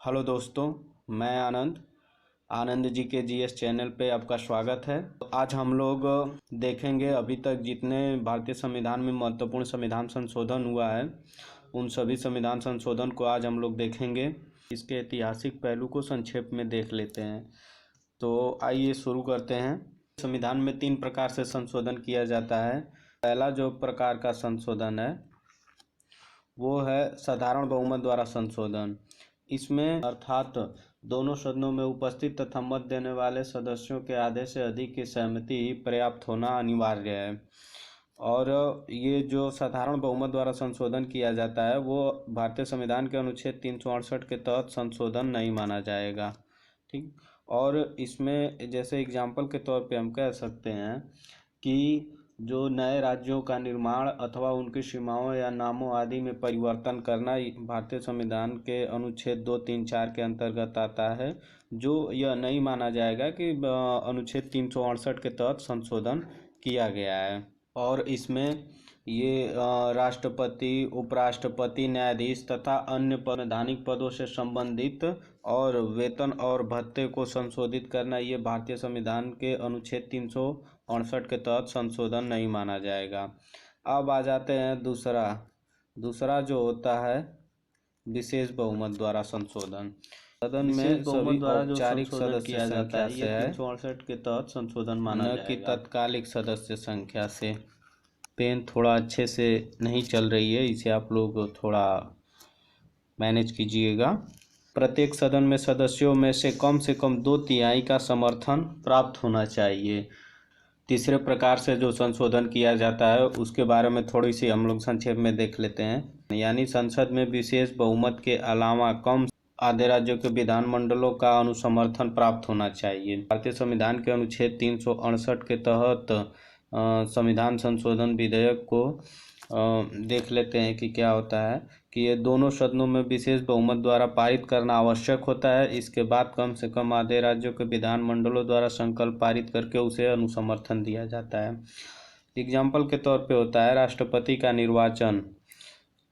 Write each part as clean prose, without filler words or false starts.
Hello दोस्तों, मैं आनंद जी के जीएस चैनल पे आपका स्वागत है। तो आज हम लोग देखेंगे अभी तक जितने भारतीय संविधान में महत्वपूर्ण संविधान संशोधन हुआ है उन सभी संविधान संशोधन को आज हम लोग देखेंगे। इसके ऐतिहासिक पहलू को संक्षेप में देख लेते हैं। तो आइए शुरू करते हैं। संविधान में 3 प्रकार से संशोधन किया जाता है। पहला जो प्रकार का संशोधन है वो है साधारण बहुमत द्वारा संशोधन। इसमें अर्थात दोनों सदनों में उपस्थित तथा मत देने वाले सदस्यों के आधे से अधिक की सहमति पर्याप्त होना अनिवार्य है। और ये जो साधारण बहुमत द्वारा संशोधन किया जाता है वो भारतीय संविधान के अनुच्छेद 368 के तहत संशोधन नहीं माना जाएगा। ठीक। और इसमें जैसे एग्जाम्पल के तौर पे हम कह सकते हैं कि जो नए राज्यों का निर्माण अथवा उनकी सीमाओं या नामों आदि में परिवर्तन करना भारतीय संविधान के अनुच्छेद 2, 3, 4 के अंतर्गत आता है, जो यह नहीं माना जाएगा कि अनुच्छेद 368 के तहत संशोधन किया गया है। और इसमें ये राष्ट्रपति, उपराष्ट्रपति, न्यायाधीश तथा अन्य संवैधानिक पदों से संबंधित और वेतन और भत्ते को संशोधित करना ये भारतीय संविधान के अनुच्छेद 368 के तहत संशोधन नहीं माना जाएगा। अब आ जाते हैं दूसरा जो होता है विशेष बहुमत द्वारा संशोधन। सदन में सभी औपचारिक सदस्य संख्या से है, 368 के तहत संशोधन माना जाएगा, न कि तत्कालिक सदस्य संख्या से। पेन थोड़ा अच्छे से नहीं चल रही है, इसे आप लोग थोड़ा मैनेज कीजिएगा। प्रत्येक सदन में सदस्यों में से कम 2/3 का समर्थन प्राप्त होना चाहिए। तीसरे प्रकार से जो संशोधन किया जाता है उसके बारे में थोड़ी सी हम लोग संक्षेप में देख लेते हैं। यानी संसद में विशेष बहुमत के अलावा कम आधे राज्यों के विधानमंडलों का अनुसमर्थन प्राप्त होना चाहिए। भारतीय संविधान के अनुच्छेद 368 के तहत संविधान संशोधन विधेयक को देख लेते हैं कि क्या होता है कि ये दोनों सदनों में विशेष बहुमत द्वारा पारित करना आवश्यक होता है। इसके बाद कम से कम आधे राज्यों के विधानमंडलों द्वारा संकल्प पारित करके उसे अनुसमर्थन दिया जाता है। एग्जाम्पल के तौर पे होता है राष्ट्रपति का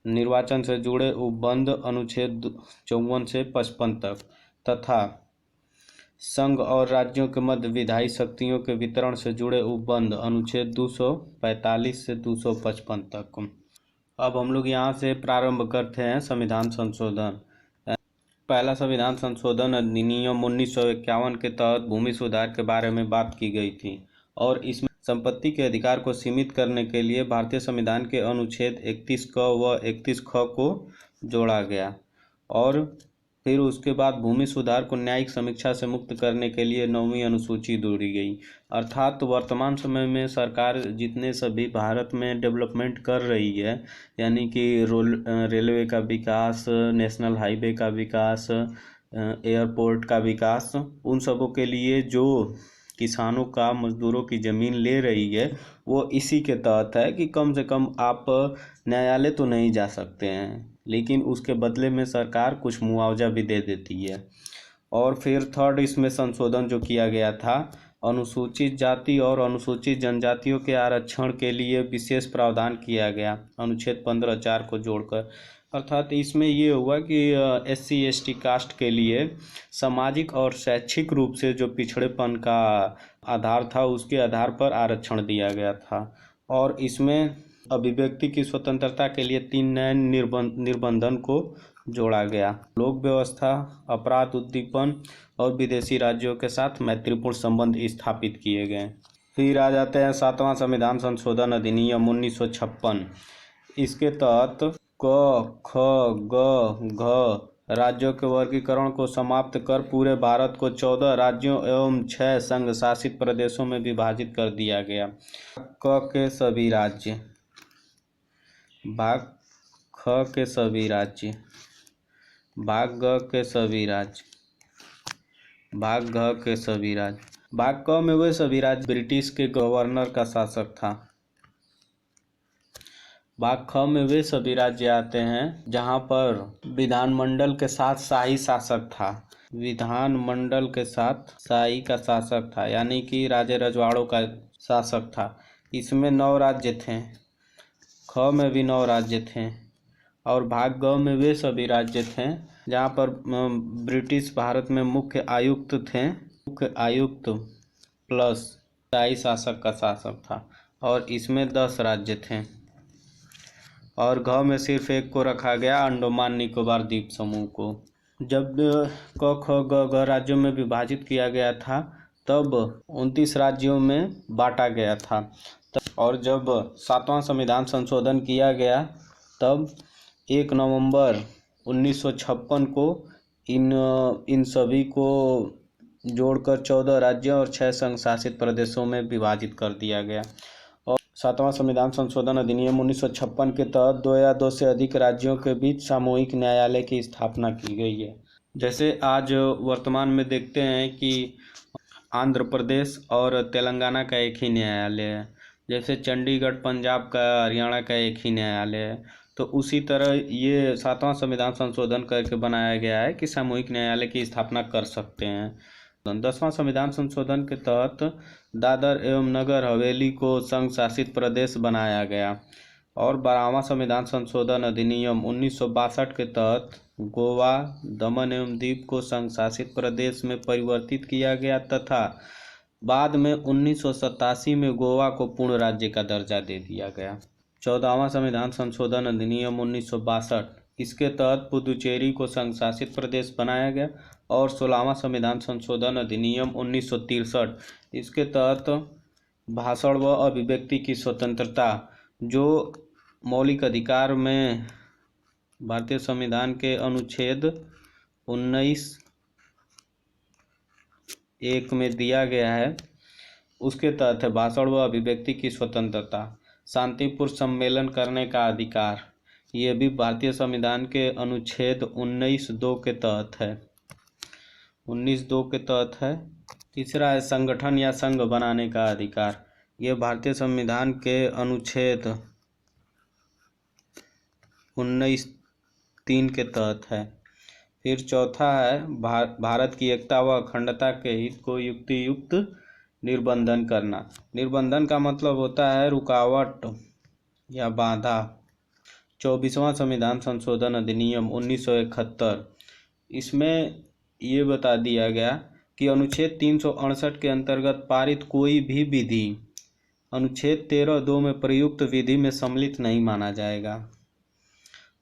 निर्वाचन से जुड़े उपबंध अनुच्छेद 54 से 55 तक तथा संघ और राज्यों के मध्य विधायी शक्तियों के वितरण से जुड़े उपबंध अनुच्छेद 245 से 255 तक। अब हम लोग यहाँ से प्रारंभ करते हैं संविधान संशोधन। पहला संविधान संशोधन अधिनियम 1951 के तहत भूमि सुधार के बारे में बात की गई थी और इसमें संपत्ति के अधिकार को सीमित करने के लिए भारतीय संविधान के अनुच्छेद 31 क व 31 ख को जोड़ा गया। और फिर उसके बाद भूमि सुधार को न्यायिक समीक्षा से मुक्त करने के लिए 9वीं अनुसूची जोड़ी गई। अर्थात वर्तमान समय में सरकार जितने सभी भारत में डेवलपमेंट कर रही है, यानी कि रेलवे का विकास, नेशनल हाईवे का विकास, एयरपोर्ट का विकास, उन सबों के लिए जो किसानों का, मजदूरों की ज़मीन ले रही है वो इसी के तहत है कि कम से कम आप न्यायालय तो नहीं जा सकते हैं, लेकिन उसके बदले में सरकार कुछ मुआवजा भी दे देती है। और फिर थर्ड इसमें संशोधन जो किया गया था, अनुसूचित जाति और अनुसूचित जनजातियों के आरक्षण के लिए विशेष प्रावधान किया गया अनुच्छेद 15(4) को जोड़कर। अर्थात इसमें ये हुआ कि SC ST कास्ट के लिए सामाजिक और शैक्षिक रूप से जो पिछड़ेपन का आधार था उसके आधार पर आरक्षण दिया गया था। और इसमें अभिव्यक्ति की स्वतंत्रता के लिए 3 नए निर्बंधन को जोड़ा गया। लोक व्यवस्था, अपराध उद्दीपन और विदेशी राज्यों के साथ मैत्रीपूर्ण संबंध स्थापित किए गए। फिर आ जाते हैं 7वां संविधान संशोधन अधिनियम 1956। इसके तहत क, ख, ग, घ राज्यों के वर्गीकरण को समाप्त कर पूरे भारत को 14 राज्यों एवं 6 संघ शासित प्रदेशों में विभाजित कर दिया गया। क के सभी राज्य, भाग ख के सभी राज्य, भाग ग के सभी राज्य, भाग घ के सभी राज्य। भाग क में वे सभी राज्य ब्रिटिश के गवर्नर का शासक था। भाग ख में वे सभी राज्य आते हैं जहां पर विधानमंडल के साथ शाही शासक था। विधानमंडल के साथ शाही का शासक था, यानी कि राजे रजवाड़ों का शासक था। इसमें 9 राज्य थे। ख में भी 9 राज्य थे और भाग ग में वे सभी राज्य थे जहाँ पर ब्रिटिश भारत में मुख्य आयुक्त थे, मुख्य आयुक्त प्लस स्थायी शासक का शासक था, और इसमें 10 राज्य थे। और घ में सिर्फ एक को रखा गया, अंडमान निकोबार द्वीप समूह को। जब क ख ग घ राज्यों में विभाजित किया गया था तब 29 राज्यों में बांटा गया था। और जब 7वां संविधान संशोधन किया गया तब 1 नवंबर 1956 को इन सभी को जोड़कर 14 राज्यों और 6 संघ शासित प्रदेशों में विभाजित कर दिया गया। और 7वां संविधान संशोधन अधिनियम 1956 के तहत 2 या 2 से अधिक राज्यों के बीच सामूहिक न्यायालय की स्थापना की गई है। जैसे आज वर्तमान में देखते हैं कि आंध्र प्रदेश और तेलंगाना का एक ही न्यायालय है, जैसे चंडीगढ़ पंजाब का, हरियाणा का एक ही न्यायालय है। तो उसी तरह ये 7वां संविधान संशोधन करके बनाया गया है कि सामूहिक न्यायालय की स्थापना कर सकते हैं। 10वां संविधान संशोधन के तहत दादर एवं नगर हवेली को संघ शासित प्रदेश बनाया गया। और 12वां संविधान संशोधन अधिनियम 1962 के तहत गोवा, दमन एवं दीव को संघ शासित प्रदेश में परिवर्तित किया गया तथा बाद में 1987 में गोवा को पूर्ण राज्य का दर्जा दे दिया गया। 14वां संविधान संशोधन अधिनियम 1962, इसके तहत पुदुचेरी को संघ शासित प्रदेश बनाया गया। और 16वां संविधान संशोधन अधिनियम 1963, इसके तहत भाषण व अभिव्यक्ति की स्वतंत्रता, जो मौलिक अधिकार में भारतीय संविधान के अनुच्छेद 19(1) में दिया गया है, उसके तहत है भाषण व अभिव्यक्ति की स्वतंत्रता। शांतिपूर्ण सम्मेलन करने का अधिकार, ये भी भारतीय संविधान के अनुच्छेद 19(2) के तहत है, 19(2) के तहत है। तीसरा है संगठन या संघ बनाने का अधिकार, ये भारतीय संविधान के अनुच्छेद 19(3) के तहत है। फिर चौथा है भारत की एकता व अखंडता के हित को युक्तियुक्त निर्बंधन करना। निर्बंधन का मतलब होता है रुकावट या बाधा। 24वां संविधान संशोधन अधिनियम 1971, इसमें ये बता दिया गया कि अनुच्छेद 368 के अंतर्गत पारित कोई भी विधि अनुच्छेद 13(2) में प्रयुक्त विधि में सम्मिलित नहीं माना जाएगा।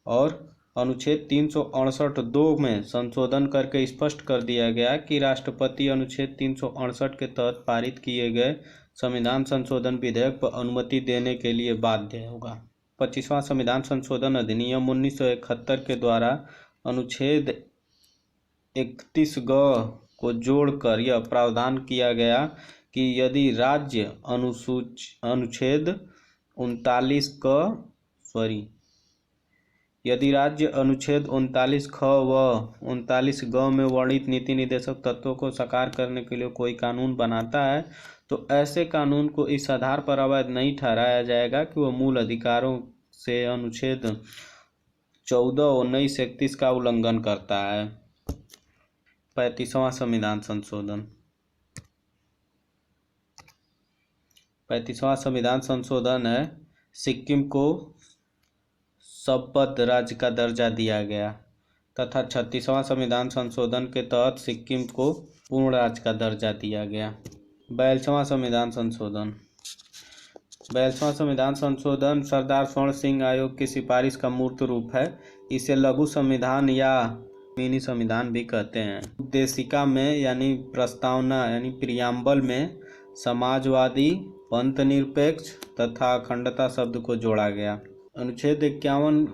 और अनुच्छेद 368(2) में संशोधन करके स्पष्ट कर दिया गया कि राष्ट्रपति अनुच्छेद 368 के तहत पारित किए गए संविधान संशोधन विधेयक पर अनुमति देने के लिए बाध्य होगा। 25वां संविधान संशोधन अधिनियम 1971 के द्वारा अनुच्छेद 31(ग) को जोड़कर यह प्रावधान किया गया कि यदि राज्य अनुच्छेद 39 ख व 39 ग में वर्णित नीति निर्देशक तत्वों को साकार करने के लिए कोई कानून बनाता है, तो ऐसे कानून को इस आधार पर अवैध नहीं ठहराया जाएगा कि वह मूल अधिकारों से अनुच्छेद 14, 19, 31 का उल्लंघन करता है। 35वां संविधान संशोधन 35वां संविधान संशोधन है, सिक्किम को संबद्ध राज्य का दर्जा दिया गया तथा 36वां संविधान संशोधन के तहत सिक्किम को पूर्ण राज्य का दर्जा दिया गया। 42वां संविधान संशोधन 42वां संविधान संशोधन सरदार स्वर्ण सिंह आयोग की सिफारिश का मूर्त रूप है। इसे लघु संविधान या मिनी संविधान भी कहते हैं। उद्देशिका में यानी प्रस्तावना यानी प्रियम्बल में समाजवादी, पंथ निरपेक्ष तथा अखंडता शब्द को जोड़ा गया। अनुच्छेद 51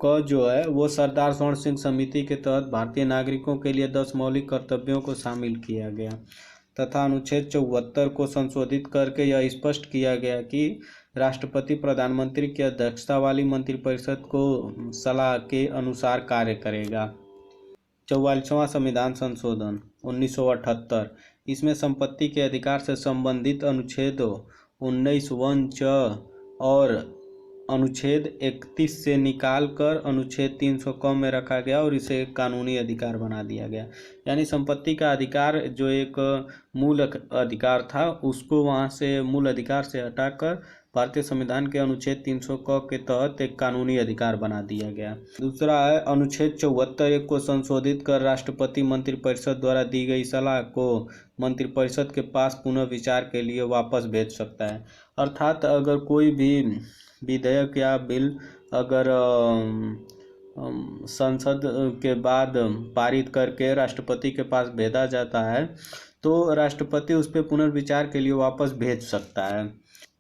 का जो है वो सरदार स्वर्ण सिंह समिति के तहत भारतीय नागरिकों के लिए 10 मौलिक कर्तव्यों को शामिल किया गया तथा अनुच्छेद 74 को संशोधित करके यह स्पष्ट किया गया कि राष्ट्रपति प्रधानमंत्री की अध्यक्षता वाली मंत्रिपरिषद को सलाह के अनुसार कार्य करेगा। 44वां संविधान संशोधन 1978, इसमें संपत्ति के अधिकार से संबंधित अनुच्छेद 19(1) और अनुच्छेद 31 से निकालकर अनुच्छेद 300 क में रखा गया और इसे एक कानूनी अधिकार बना दिया गया। यानी संपत्ति का अधिकार जो एक मूल अधिकार था उसको वहाँ से मूल अधिकार से हटाकर भारतीय संविधान के अनुच्छेद 300 क के तहत एक कानूनी अधिकार बना दिया गया। दूसरा है अनुच्छेद 74 को संशोधित कर राष्ट्रपति मंत्रिपरिषद द्वारा दी गई सलाह को मंत्रिपरिषद के पास पुनः विचार के लिए वापस भेज सकता है। अर्थात अगर कोई भी विधेयक या बिल अगर संसद के बाद पारित करके राष्ट्रपति के पास भेजा जाता है तो राष्ट्रपति उस पर पुनर्विचार के लिए वापस भेज सकता है।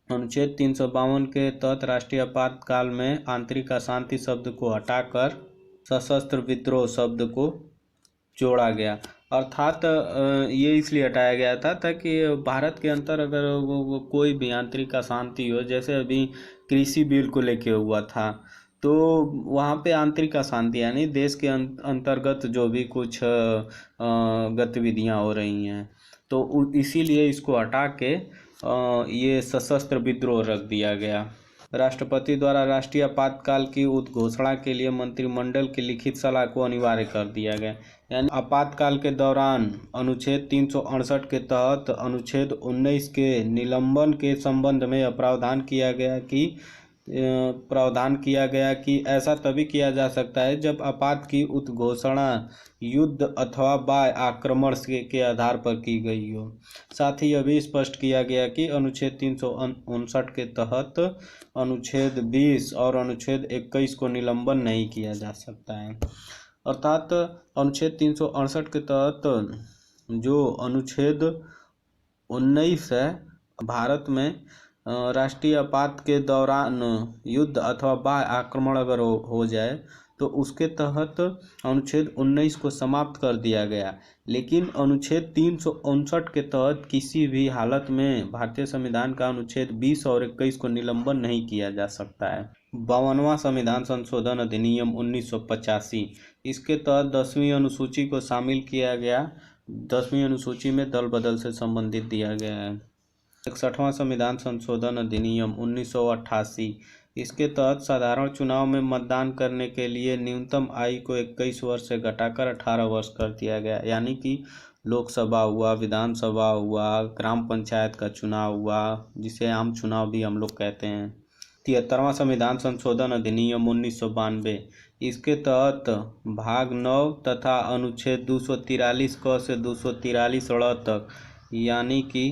अनुच्छेद 352 के तहत राष्ट्रीय आपातकाल में आंतरिक अशांति शब्द को हटाकर सशस्त्र विद्रोह शब्द को जोड़ा गया। अर्थात ये इसलिए हटाया गया था ताकि भारत के अंदर अगर कोई भी आंतरिक अशांति हो, जैसे अभी कृषि बिल को लेके हुआ था, तो वहाँ पे आंतरिक अशांति यानी देश के अंतर्गत जो भी कुछ गतिविधियाँ हो रही हैं, तो इसीलिए इसको हटा के ये सशस्त्र विद्रोह रख दिया गया। राष्ट्रपति द्वारा राष्ट्रीय आपातकाल की उद्घोषणा के लिए मंत्रिमंडल की लिखित सलाह को अनिवार्य कर दिया गया। यानी आपातकाल के दौरान अनुच्छेद 368 के तहत अनुच्छेद 19 के निलंबन के संबंध में प्रावधान किया गया कि ऐसा तभी किया जा सकता है जब आपात की उद्घोषणा युद्ध अथवा बाह्य आक्रमण के आधार पर की गई हो। साथ ही यह भी स्पष्ट किया गया कि अनुच्छेद 359 के तहत अनुच्छेद 20 और अनुच्छेद 21 को निलंबन नहीं किया जा सकता है। अर्थात अनुच्छेद 368 के तहत जो अनुच्छेद 19 है, भारत में राष्ट्रीय आपात के दौरान युद्ध अथवा बाह्य आक्रमण अगर हो जाए तो उसके तहत अनुच्छेद 19 को समाप्त कर दिया गया। लेकिन अनुच्छेद 359 के तहत किसी भी हालत में भारतीय संविधान का अनुच्छेद 20 और 21 को निलंबन नहीं किया जा सकता है। 52वां संविधान संशोधन अधिनियम 1985, इसके तहत 10वीं अनुसूची को शामिल किया गया। 10वीं अनुसूची में दल बदल से संबंधित दिया गया है। 61वां संविधान संशोधन अधिनियम 1988, इसके तहत साधारण चुनाव में मतदान करने के लिए न्यूनतम आयु को 21 वर्ष से घटाकर 18 वर्ष कर दिया गया। यानी कि लोकसभा हुआ, विधानसभा हुआ, ग्राम पंचायत का चुनाव हुआ, जिसे आम चुनाव भी हम लोग कहते हैं। 73वां संविधान संशोधन अधिनियम 1992, इसके तहत भाग 9 तथा अनुच्छेद 243 क से 243 ड़ तक, यानी कि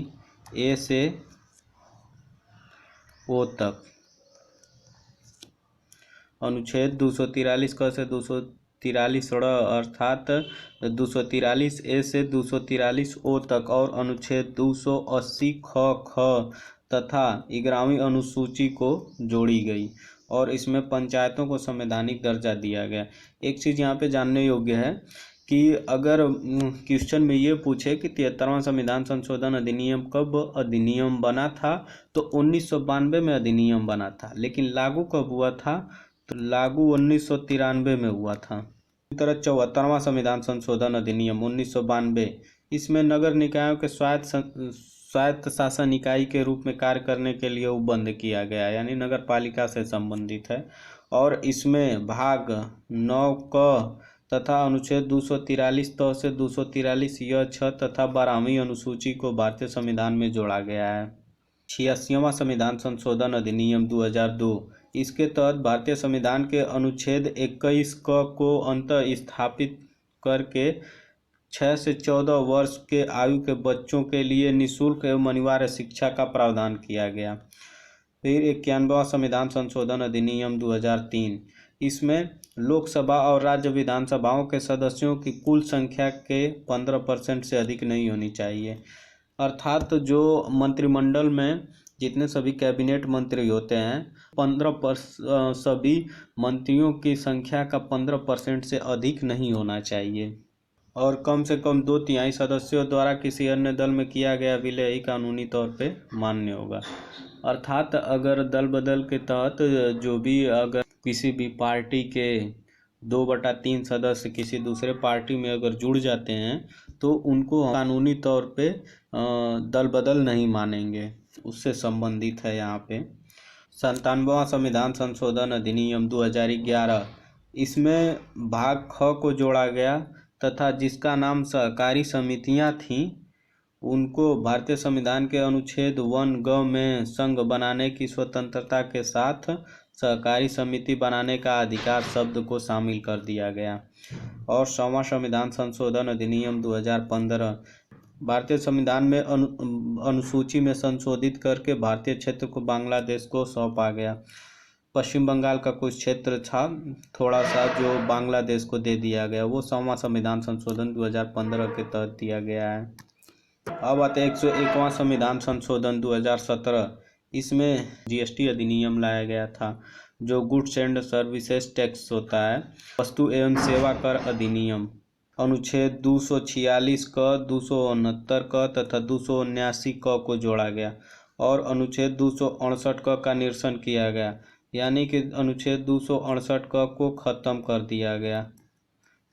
ए से ओ तक, अनुच्छेद 243 क से 243 ड़ अर्थात 243 ए से 243 ओ तक और अनुच्छेद 280 ख तथा 11वीं अनुसूची को जोड़ी गई और इसमें पंचायतों को संवैधानिक दर्जा दिया गया। एक चीज़ यहाँ पे जानने योग्य है कि अगर क्वेश्चन में ये पूछे कि 73वां संविधान संशोधन अधिनियम कब अधिनियम बना था, तो 1992 में अधिनियम बना था, लेकिन लागू कब हुआ था, तो लागू 1993 में हुआ था। इसी तरह 74वां संविधान संशोधन अधिनियम 1992, इसमें नगर निकायों के स्वायत्त शासन इकाई के रूप में कार्य करने के लिए वो बंद किया गया, यानी नगर पालिका से संबंधित है। और इसमें भाग 9 क तथा अनुच्छेद 243 त से 243 य 6 तथा 12वीं अनुसूची को भारतीय संविधान में जोड़ा गया है। 86वां संविधान संशोधन अधिनियम 2002, इसके तहत भारतीय संविधान के अनुच्छेद 21 क को अंतः स्थापित करके 6 से 14 वर्ष के आयु के बच्चों के लिए निःशुल्क एवं अनिवार्य शिक्षा का प्रावधान किया गया। फिर 91वां संविधान संशोधन अधिनियम 2003, इसमें लोकसभा और राज्य विधानसभाओं के सदस्यों की कुल संख्या के 15% से अधिक नहीं होनी चाहिए। अर्थात जो मंत्रिमंडल में जितने सभी कैबिनेट मंत्री होते हैं, सभी मंत्रियों की संख्या का 15% से अधिक नहीं होना चाहिए और कम से कम 2/3 सदस्यों द्वारा किसी अन्य दल में किया गया विलय ही कानूनी तौर पे मान्य होगा। अर्थात अगर दल बदल के तहत जो भी अगर किसी भी पार्टी के 2/3 सदस्य किसी दूसरे पार्टी में अगर जुड़ जाते हैं तो उनको कानूनी तौर पे दल बदल नहीं मानेंगे, उससे संबंधित है यहाँ पे। 97वां संविधान संशोधन अधिनियम 2011, इसमें भाग ख को जोड़ा गया तथा जिसका नाम सहकारी समितियां थीं उनको भारतीय संविधान के अनुच्छेद 1 में संघ बनाने की स्वतंत्रता के साथ सहकारी समिति बनाने का अधिकार शब्द को शामिल कर दिया गया। और 100वां संविधान संशोधन अधिनियम 2015 भारतीय संविधान में अनुसूची में संशोधित करके भारतीय क्षेत्र को बांग्लादेश को सौंपा गया। पश्चिम बंगाल का कुछ क्षेत्र था थोड़ा सा जो बांग्लादेश को दे दिया गया, वो 100वां संविधान संशोधन 2015 के तहत दिया गया है। अब आते 101वां संविधान संशोधन 2017। इसमें जीएसटी अधिनियम लाया गया था, जो गुड्स एंड सर्विसेज टैक्स होता है। वस्तु एवं सेवा कर अधिनियम अनुच्छेद 246 क 269 क तथा 279 क को जोड़ा गया और अनुच्छेद 268 क का निरसन किया गया, यानी कि अनुच्छेद 268 क को खत्म कर दिया गया,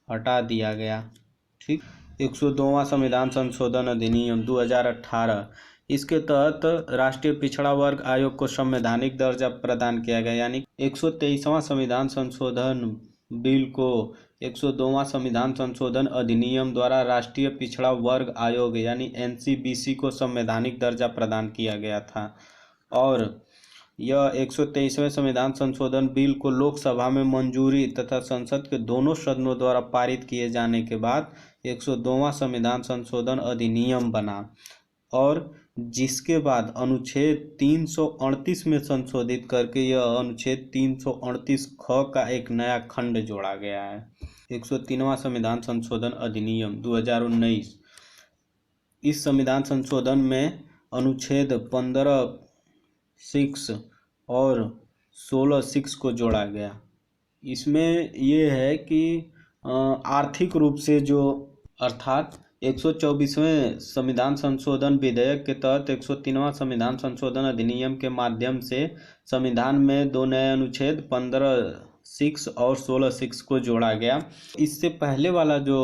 हटा दिया गया। ठीक। 102वां संविधान संशोधन अधिनियम 2018। इसके तहत राष्ट्रीय पिछड़ा वर्ग आयोग को संवैधानिक दर्जा प्रदान किया गया, यानी 123वां संविधान संशोधन बिल को 102वां संविधान संशोधन अधिनियम द्वारा राष्ट्रीय पिछड़ा वर्ग आयोग यानी एनसीबीसी को संवैधानिक दर्जा प्रदान किया गया था। और यह 123वें संविधान संशोधन बिल को लोकसभा में मंजूरी तथा संसद के दोनों सदनों द्वारा पारित किए जाने के बाद 102वां संविधान संशोधन अधिनियम बना और जिसके बाद अनुच्छेद 338 में संशोधित करके यह अनुच्छेद 338 ख का एक नया खंड जोड़ा गया है। 103वां संविधान संशोधन अधिनियम 2019। इस संविधान संशोधन में अनुच्छेद 15(6) और 16(6) को जोड़ा गया। इसमें ये है कि आर्थिक रूप से जो अर्थात 124वें संविधान संशोधन विधेयक के तहत 103वां संविधान संशोधन अधिनियम के माध्यम से संविधान में दो नए अनुच्छेद 15(6) और 16(6) को जोड़ा गया। इससे पहले वाला जो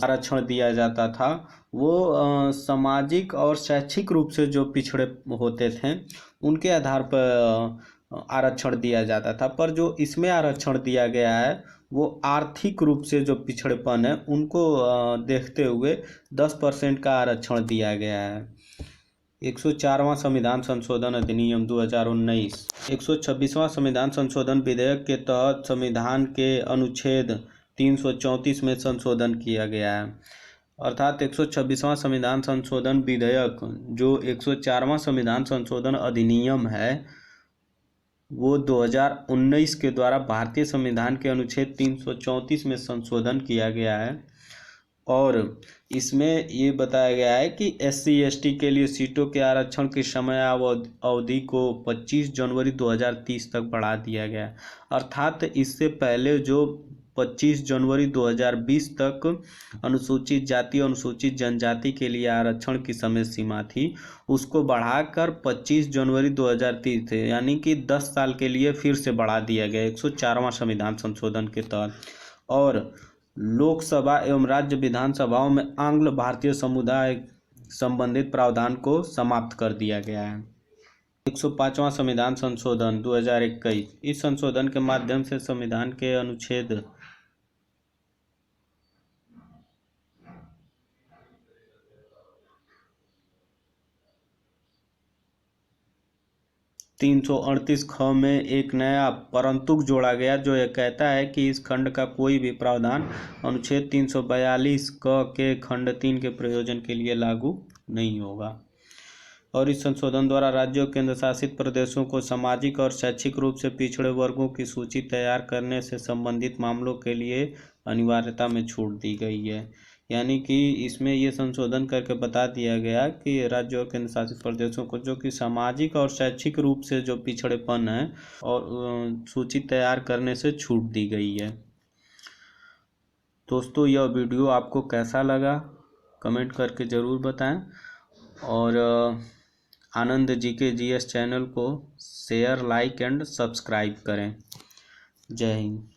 आरक्षण दिया जाता था वो सामाजिक और शैक्षिक रूप से जो पिछड़े होते थे उनके आधार पर आरक्षण दिया जाता था, पर जो इसमें आरक्षण दिया गया है वो आर्थिक रूप से जो पिछड़ेपन है उनको देखते हुए 10% का आरक्षण दिया गया है। 104वां संविधान संशोधन अधिनियम 2019। 126वां संविधान संशोधन विधेयक के तहत संविधान के अनुच्छेद 334 में संशोधन किया गया है, अर्थात 126वां संविधान संशोधन विधेयक जो 104वां संविधान संशोधन अधिनियम है वो 2019 के द्वारा भारतीय संविधान के अनुच्छेद 334 में संशोधन किया गया है। और इसमें ये बताया गया है कि SC/ST के लिए सीटों के आरक्षण की समय अवधि को 25 जनवरी 2030 तक बढ़ा दिया गया, अर्थात इससे पहले जो 25 जनवरी 2020 तक अनुसूचित जाति और अनुसूचित जनजाति के लिए आरक्षण की समय सीमा थी उसको बढ़ाकर 25 जनवरी 2030 थे, यानी कि 10 साल के लिए फिर से बढ़ा दिया गया 104वां संविधान संशोधन के तहत। और लोकसभा एवं राज्य विधानसभाओं में आंग्ल भारतीय समुदाय संबंधित प्रावधान को समाप्त कर दिया गया है। 105वां संविधान संशोधन 2021। इस संशोधन के माध्यम से संविधान के अनुच्छेद 338 ख में एक नया परंतु जोड़ा गया जो यह कहता है कि इस खंड का कोई भी प्रावधान अनुच्छेद 342 क के खंड 3 के प्रयोजन के लिए लागू नहीं होगा। और इस संशोधन द्वारा राज्यों केंद्र शासित प्रदेशों को सामाजिक और शैक्षिक रूप से पिछड़े वर्गों की सूची तैयार करने से संबंधित मामलों के लिए अनिवार्यता में छूट दी गई है, यानी कि इसमें ये संशोधन करके बता दिया गया कि राज्यों और केंद्र शासित प्रदेशों को जो कि सामाजिक और शैक्षिक रूप से जो पिछड़ेपन है और सूची तैयार करने से छूट दी गई है। दोस्तों, यह वीडियो आपको कैसा लगा कमेंट करके ज़रूर बताएं और आनंद जीके जीएस चैनल को शेयर, लाइक एंड सब्सक्राइब करें। जय हिंद।